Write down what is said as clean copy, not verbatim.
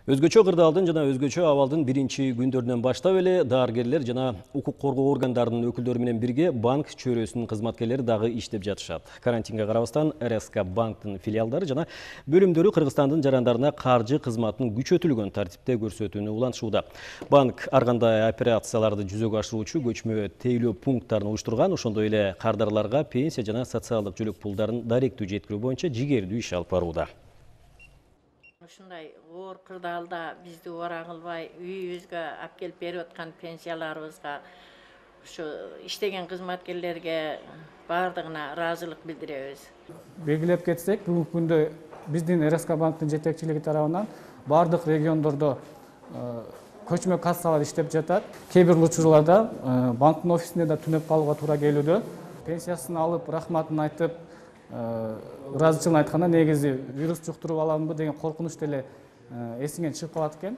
Өзгөчө кырдаалдын жана өзгөчө абалдын биринчи күндөрүнөн баштап эле дарыгерлер жана укук коргоо органдарынын өкүлдөрү менен бирге банк чөйрөсүнүн кызматкерлери дагы иштеп жатышат. Карантинге карабастан РСК банктын филиалдары жана бөлүмдөрү Кыргызстандын жарандарына каржы кызматын күчөтүлгөн тартипте көрсөтүүнү улантышууда. Банк ар кандай операцияларды жүзөгө ашыруучу көчмө тейлөө пункттарын уюштурган, ошондой эле кардарларга пенсия жана социалдык жөлөк пулдарын даректүү жеткирүү боюнча жигердүү иш алып барууда. Ушундай оор кырдаалда бизди убара кылбай үйүбүзгө алып келип берип аткан пенсияларыбызга, ушу иштеген кызматкерлерге баардыгына ыраазылык билдиребиз. Белгилеп кетсек, бүгүнкү күндө биздин РСК банктын жетекчилиги тарабынан баардык региондордо көчмө кассалар иштеп жатат. Кээ бир учурларда банктын офисинде да түнөп калууга туура келүүдө. Пенсиясын алып, рахматын айтып, ыраазычылыгын айтканда негизи вирус жуктуруп аламынбы деген коркунуч деле эсиңен чыгып калат экен.